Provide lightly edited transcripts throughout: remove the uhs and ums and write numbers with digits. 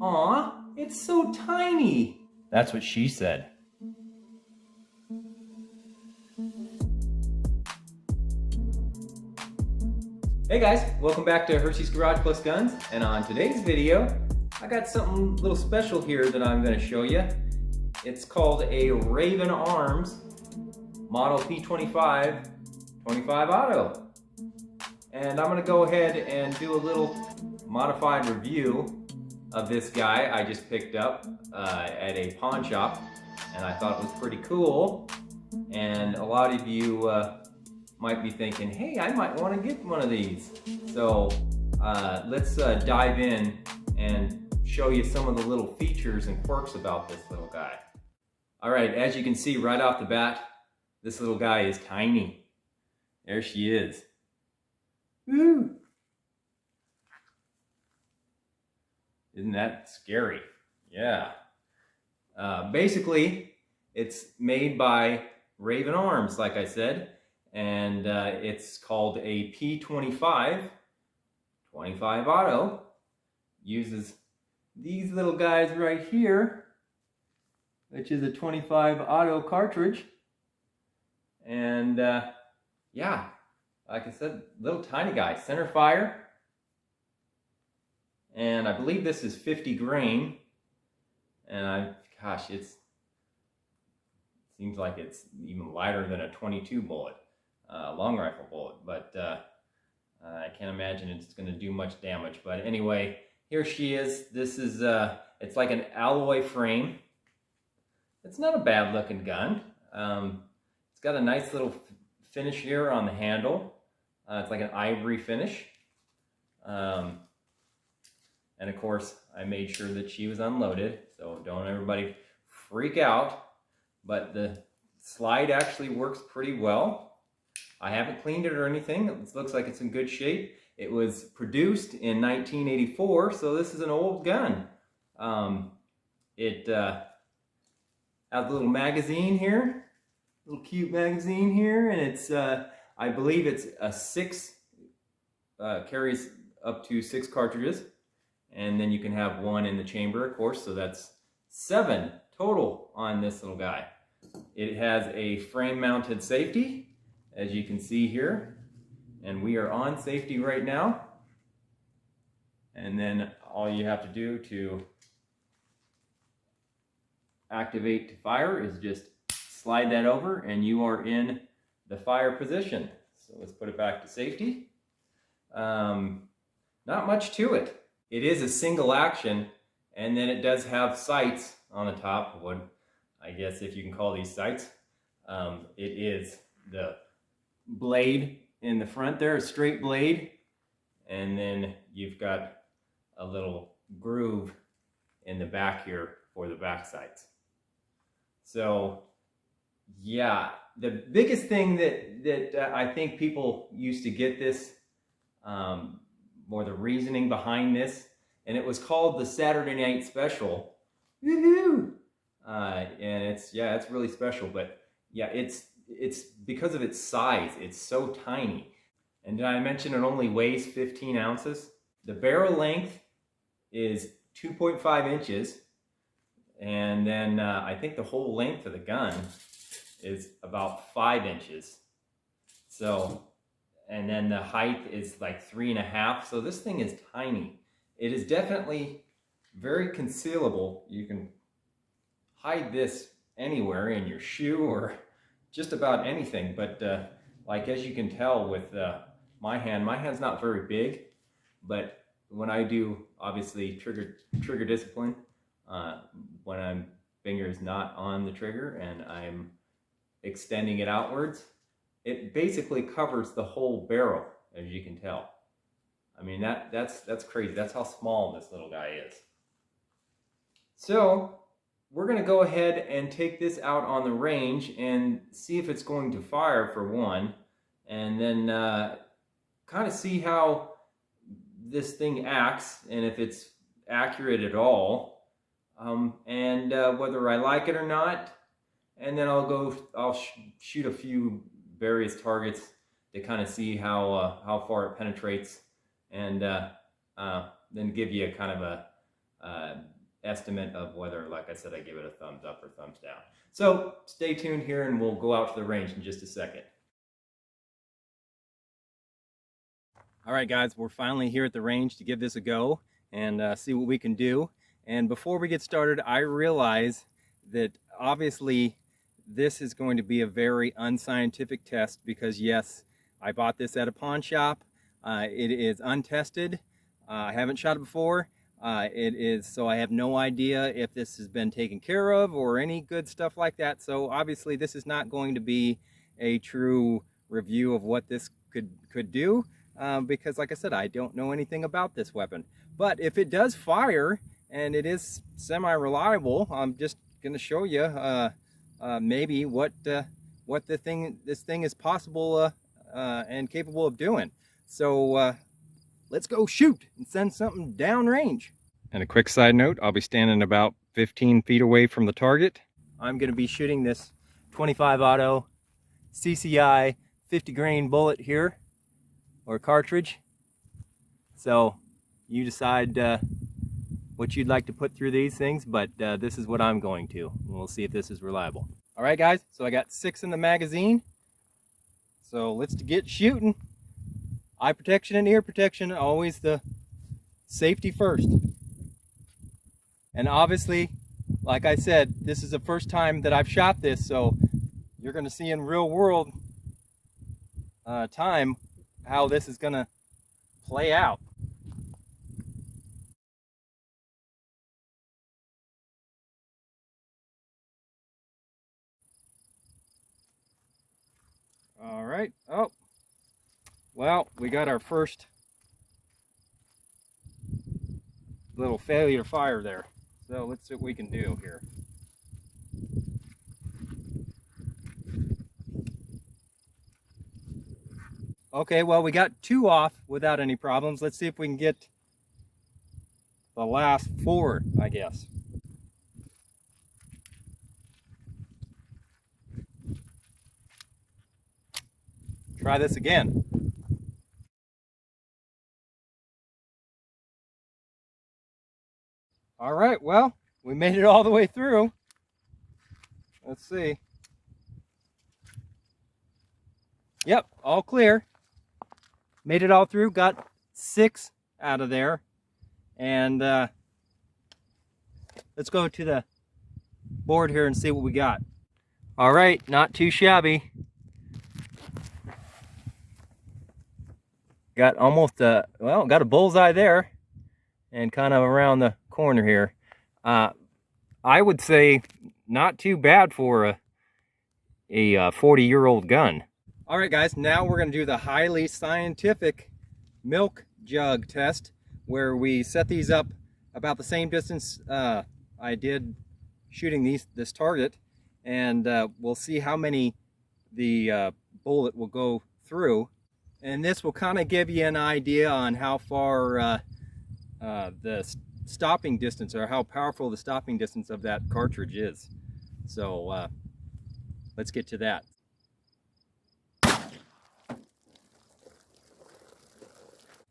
Aw, it's so tiny. That's what she said. Hey guys, welcome back to Hershey's Garage Plus Guns, and on today's video, I got something a little special here that I'm going to show you. It's called a Raven Arms Model P25 25 Auto. And I'm going to go ahead and do a little modified review of this guy I just picked up at a pawn shop, and I thought it was pretty cool. And a lot of you might be thinking, hey, I might want to get one of these. So let's dive in and show you some of the little features and quirks about this little guy. All right, as you can see right off the bat, this little guy is tiny. There she is. Woo! Isn't that scary? Yeah. Basically, it's made by Raven Arms, like I said, and it's called a P25 25 Auto. Uses these little guys right here, which is a 25 Auto cartridge. And yeah, like I said, little tiny guy, center fire. And I believe this is 50 grain. And gosh, it seems like it's even lighter than a 22 bullet, long rifle bullet. But I can't imagine it's going to do much damage. But anyway, here she is. This is, it's like an alloy frame. It's not a bad looking gun. It's got a nice little finish here on the handle. It's like an ivory finish. And of course, I made sure that she was unloaded, so don't everybody freak out. But the slide actually works pretty well. I haven't cleaned it or anything. It looks like it's in good shape. It was produced in 1984, so this is an old gun. It has a little magazine here, little cute magazine here, and it's I believe it's a 6, carries up to 6 cartridges, and then you can have 1 in the chamber, of course, so that's 7 total on this little guy. It has a frame mounted safety, as you can see here, and we are on safety right now. And then all you have to do to activate to fire is just slide that over and you are in the fire position. So let's put it back to safety. Not much to it. It is a single action, and then it does have sights on the top. What I guess if you can call these sights. It is the blade in the front there, a straight blade, and then you've got a little groove in the back here for the back sights. So yeah, the biggest thing that I think people used to get this, or the reasoning behind this, and it was called the Saturday Night Special. Woohoo! And it's really special, but yeah, it's because of its size. It's so tiny. And did I mention it only weighs 15 ounces? The barrel length is 2.5 inches, and then I think the whole length of the gun is about 5 inches. So, and then the height is like 3.5. So this thing is tiny. It is definitely very concealable. You can hide this anywhere, in your shoe or just about anything. But like as you can tell with my hand's not very big, but when I do obviously trigger discipline, when I'm finger is not on the trigger and I'm extending it outwards, it basically covers the whole barrel, as you can tell. I mean, that's crazy. That's how small this little guy is. So we're going to go ahead and take this out on the range and see if it's going to fire, for one, and then kind of see how this thing acts and if it's accurate at all, and whether I like it or not. And then I'll shoot a few various targets to kind of see how far it penetrates, and then give you a kind of a estimate of whether, like I said, I give it a thumbs up or thumbs down. So stay tuned here and we'll go out to the range in just a second. All right, guys, we're finally here at the range to give this a go and see what we can do. And before we get started, I realize that obviously this is going to be a very unscientific test because, yes, I bought this at a pawn shop. It is untested. I haven't shot it before. So I have no idea if this has been taken care of or any good stuff like that. So obviously this is not going to be a true review of what this could do. Because like I said, I don't know anything about this weapon. But if it does fire and it is semi-reliable, I'm just going to show you maybe what this thing is possible and capable of doing. So let's go shoot and send something downrange. And a quick side note, I'll be standing about 15 feet away from the target. I'm going to be shooting this 25 auto CCI 50 grain bullet here, or cartridge. So you decide what you'd like to put through these things, but this is what I'm going to. And we'll see if this is reliable. All right, guys, so I got 6 in the magazine. So let's get shooting. Eye protection and ear protection, always the safety first. And obviously, like I said, this is the first time that I've shot this, so you're going to see in real world time how this is going to play out. All right. Oh, well, we got our first little failure to fire there. So let's see what we can do here. Okay, well, we got 2 off without any problems. Let's see if we can get the last 4, I guess. Try this again. All right, well, we made it all the way through. Let's see. Yep, all clear. Made it all through, got 6 out of there. And let's go to the board here and see what we got. All right, not too shabby. Got almost well, got a bullseye there and kind of around the corner here. I would say not too bad for a 40-year-old gun. All right, guys, now we're going to do the highly scientific milk jug test, where we set these up about the same distance I did shooting this target, and we'll see how many the bullet will go through. And this will kind of give you an idea on how far the stopping distance, or how powerful the stopping distance of that cartridge is. So let's get to that.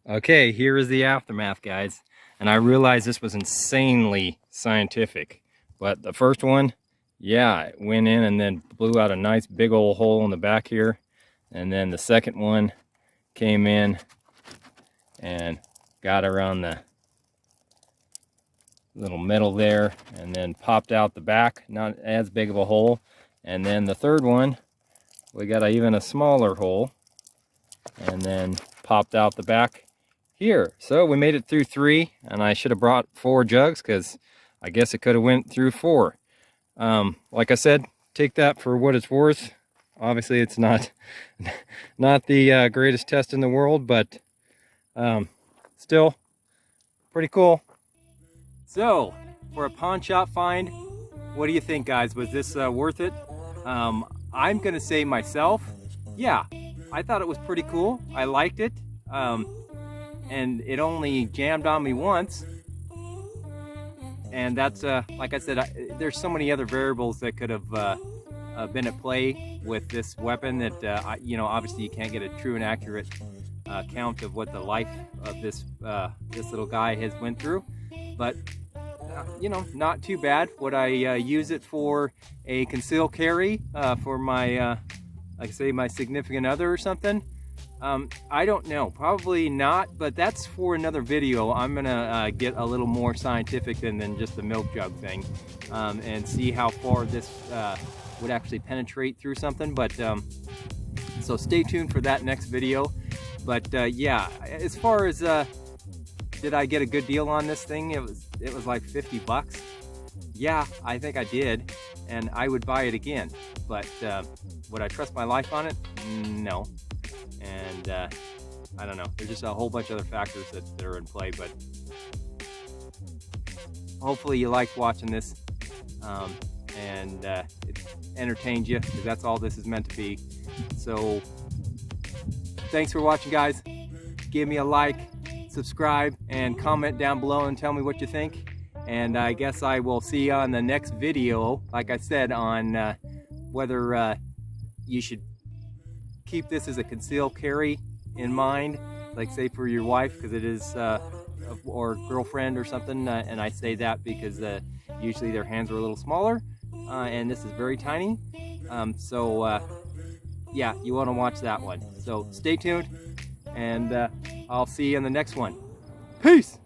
Okay, here is the aftermath, guys. And I realize this was insanely scientific, but the first one, yeah, it went in and then blew out a nice big old hole in the back here. And then the second one came in and got around the little metal there and then popped out the back, not as big of a hole. And then the third one, we got even a smaller hole and then popped out the back here. So we made it through 3, and I should have brought 4 jugs because I guess it could have went through 4. Like I said, take that for what it's worth. Obviously it's not the greatest test in the world, but still pretty cool. So for a pawn shop find, what do you think, guys? Was this worth it? I'm gonna say myself, yeah, I thought it was pretty cool. I liked it. And it only jammed on me once, and that's like I said, there's so many other variables that could have been at play with this weapon that you know, obviously you can't get a true and accurate count of what the life of this little guy has went through. But you know, not too bad. Would I use it for a concealed carry for my, like say, my significant other or something? I don't know, probably not, but that's for another video. I'm gonna get a little more scientific than just the milk jug thing, and see how far this would actually penetrate through something. But so stay tuned for that next video. But yeah, as far as did I get a good deal on this thing? It was like 50 bucks. Yeah, I think I did, and I would buy it again. But would I trust my life on it? No. And I don't know, there's just a whole bunch of other factors that are in play, but hopefully you liked watching this, and it entertained you, because that's all this is meant to be. So thanks for watching, guys. Give me a like, subscribe, and comment down below and tell me what you think. And I guess I will see you on the next video, like I said, on whether you should keep this as a concealed carry in mind, like say for your wife, because it is or girlfriend or something, and I say that because usually their hands are a little smaller, and this is very tiny, so yeah, you want to watch that one. So stay tuned, and I'll see you in the next one. Peace.